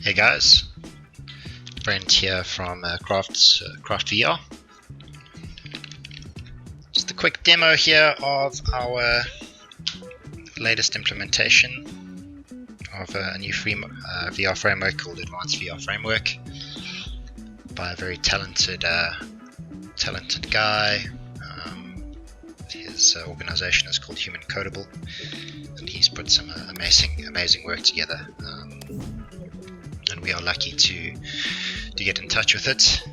Hey guys, Brent here from Craft VR. Just a quick demo here of our latest implementation of a new free VR framework called Advanced VR Framework by a very talented guy. His organization is called Human Codable, and he's put some amazing work together. And we are lucky to get in touch with it,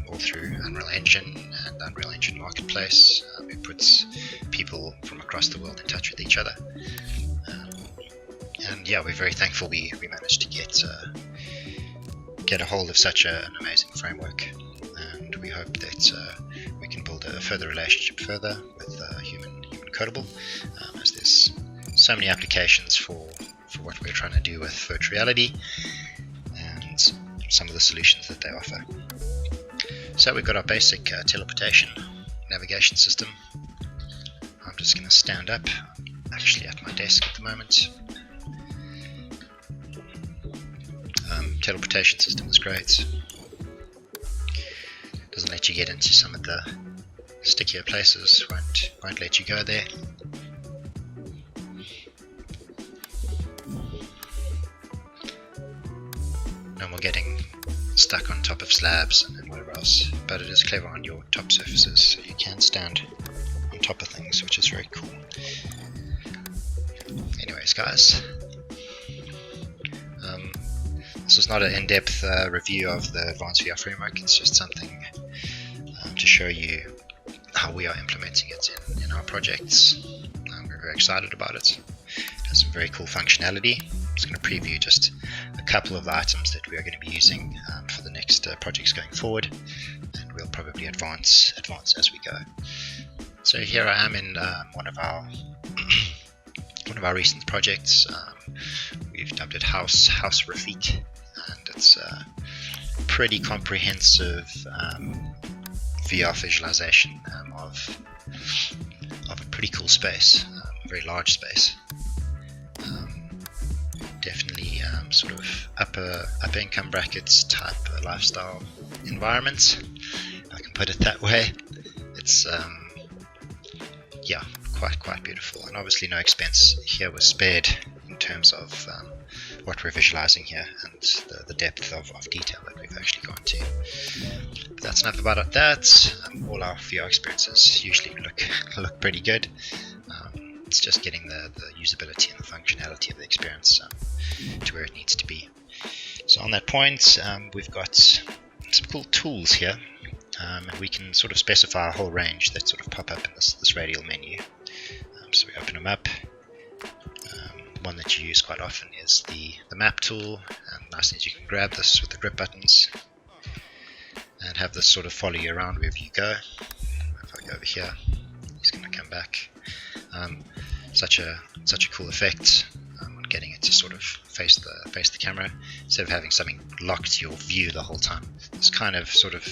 all through Unreal Engine and Unreal Engine Marketplace. It puts people from across the world in touch with each other. And yeah, we're very thankful we managed to get a hold of such an amazing framework. And we hope that we can build a further relationship further with Human Codable, as there's so many applications for what we're trying to do with virtual reality and some of the solutions that they offer. So we've got our basic teleportation navigation system. I'm just going to stand up. I'm actually at my desk at the moment. Teleportation system is great. Doesn't let you get into some of the stickier places, won't let you go there. No more getting stuck on top of slabs and whatever else, but it is clever on your top surfaces, so you can stand on top of things, which is very cool. Anyways guys, this is not an in-depth review of the Advanced VR Framework, it's just something to show you how we are implementing it in our projects. We're very excited about it. It has some very cool functionality. I'm just going to preview just a couple of the items that we are going to be using for the next projects going forward, and we'll probably advance as we go. So here I am in one of our recent projects. We've dubbed it House Rafik, and it's a pretty comprehensive VR visualization of a pretty cool space, a very large space. Definitely sort of upper income brackets type lifestyle environments, if I can put it that way. It's yeah, quite beautiful, and obviously no expense here was spared in terms of what we're visualizing here and the depth of detail that we've actually gone to. But that's enough about that. All our VR experiences usually look pretty good. It's just getting the usability and the functionality of the experience to where it needs to be. So on that point, we've got some cool tools here, and we can sort of specify a whole range that sort of pop up in this radial menu. So we open them up. One that you use quite often is the map tool, and nice thing is you can grab this with the grip buttons and have this sort of follow you around wherever you go. If I go over here, he's going to come back. Such a cool effect on getting it to sort of face the camera instead of having something locked to your view the whole time. This kind of sort of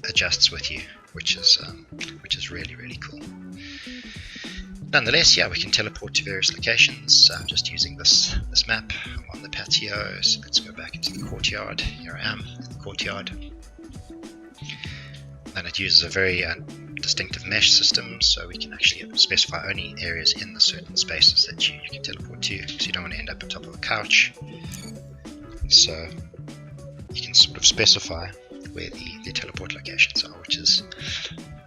adjusts with you, which is really cool. Nonetheless, yeah, we can teleport to various locations just using this map. I'm on the patio, so let's go back into the courtyard. Here I am in the courtyard. And it uses a very distinctive mesh system, so we can actually specify only areas in the certain spaces that you can teleport to, because you don't want to end up on top of a couch. So you can sort of specify where the teleport locations are,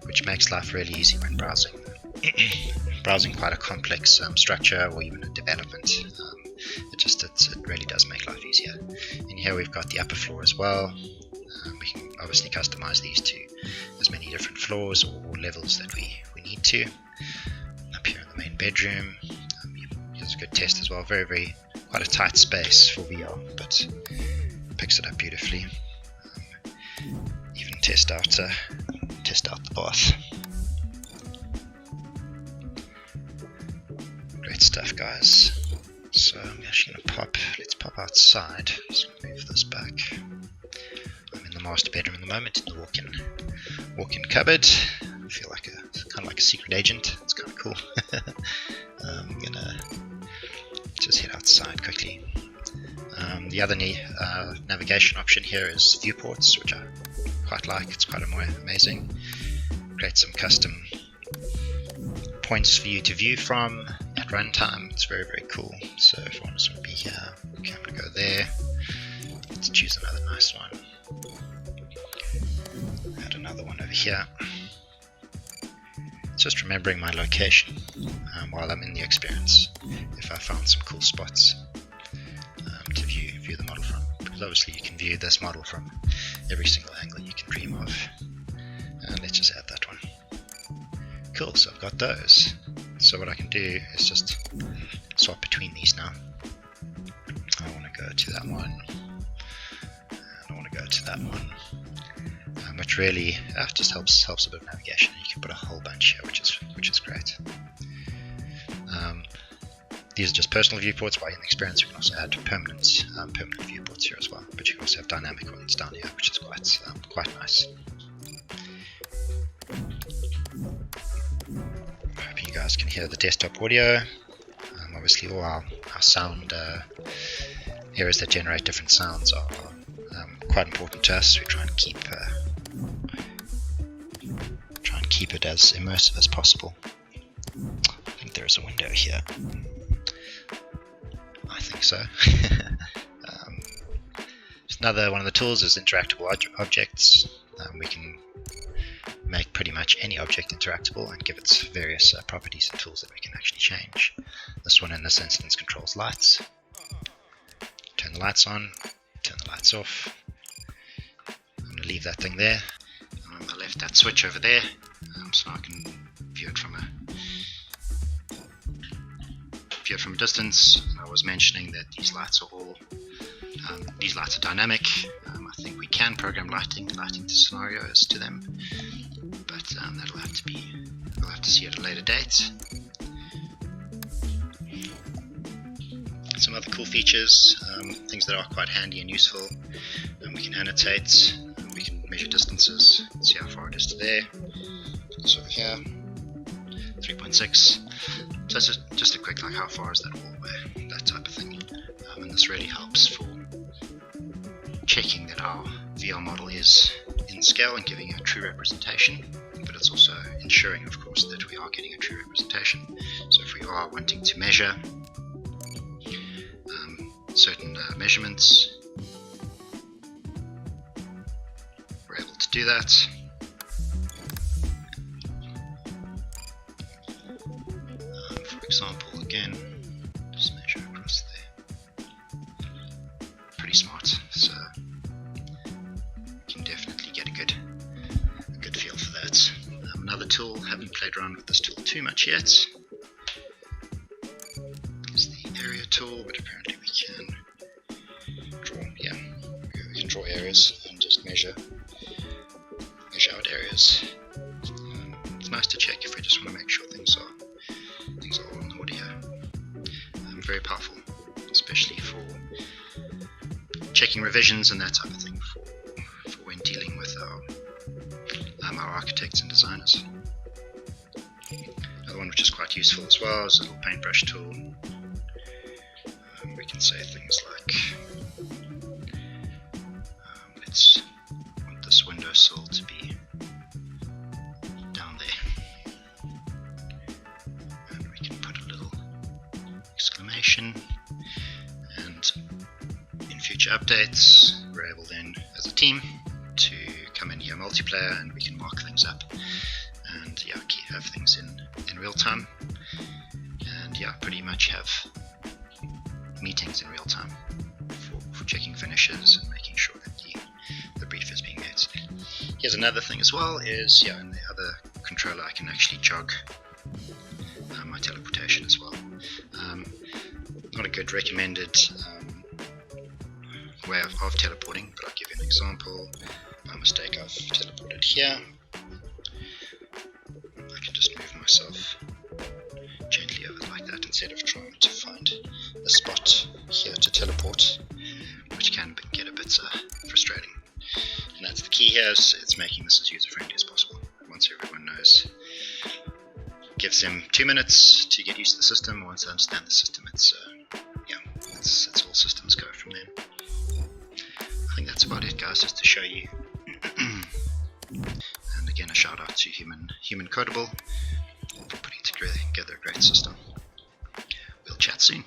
which makes life really easy when browsing quite a complex structure or even a development. It really does make life easier. And here we've got the upper floor as well. We can obviously customize these to as many different floors or levels that we need to. Up here in the main bedroom, here's a good test as well. Very quite a tight space for VR, but picks it up beautifully. Even test out the bath. Great stuff, guys. So I'm actually going to let's pop outside. Just move this back. I'm in the master bedroom at the moment, in the walk-in cupboard. I feel like kind of like a secret agent. It's kind of cool. I'm gonna just head outside quickly. The other navigation option here is viewports, which I quite like. It's quite amazing. Create some custom points for you to view from at runtime. It's very, very cool. So if I want to sort of be here, okay, I'm going to go there. Let's choose another nice one. Add another one over here. Just remembering my location while I'm in the experience, if I found some cool spots to view the model from. Because obviously you can view this model from every single angle you can dream of. Let's just add that one. Cool, so I've got those. So what I can do is just swap between these now. I want to go to that one, and I want to go to that one. Which really just helps a bit of navigation. You can put a whole bunch here, which is great. These are just personal viewports. While in the experience, you can also add permanent viewports here as well. But you can also have dynamic ones down here, which is quite nice. Hoping you guys can hear the desktop audio. Obviously, all our sound areas that generate different sounds are quite important to us. We try and keep it as immersive as possible. I think there is a window here. I think so. Another one of the tools is interactable objects. We can make pretty much any object interactable and give it various properties and tools that we can actually change. This one in this instance controls lights. Turn the lights on, turn the lights off. I'm going to leave that thing there. And I left that switch over there, so I can view it from a distance. I was mentioning that these lights are dynamic. I think we can program lighting to scenarios to them, but we'll have to see at a later date. Some other cool features, things that are quite handy and useful. We can annotate, we can measure distances, see how far it is to there. So over here, 3.6. So that's just a quick, like, how far is that wall away, that type of thing. And this really helps for checking that our VR model is in scale and giving a true representation, but it's also ensuring, of course, that we are getting a true representation. So if we are wanting to measure certain measurements, we're able to do that. For example, again, just measure across there. Pretty smart, so you can definitely get a good feel for that. Another tool, haven't played around with this tool too much yet, is the area tool, but apparently we can draw areas and just measure out areas. It's nice to check if we just want to make sure things are all in audio. Very powerful, especially for checking revisions and that type of thing for when dealing with our architects and designers. Another one which is quite useful as well is a little paintbrush tool. We can say things like let's want this windowsill to be down there, and we can put a little exclamation, and in future updates we're able then as a team to come in here multiplayer, and we can mark things up and have things in real time, and pretty much have meetings in real time for checking finishes and making sure that the brief is being met. Here's another thing as well, is in the other controller I can actually jog my teleportation as well. Not a good recommended way of teleporting, but I'll give you an example. By mistake I've teleported here. I can just move myself gently over like that instead of trying to find a spot here to teleport, which can get a bit frustrating. And that's the key here, is it's making this as user friendly as possible. Once everyone knows, gives them 2 minutes to get used to the system. Once they understand the system, it's all systems go from there. about it, guys, just to show you. And again, a shout out to Human Codable for putting together a great system. We'll chat soon.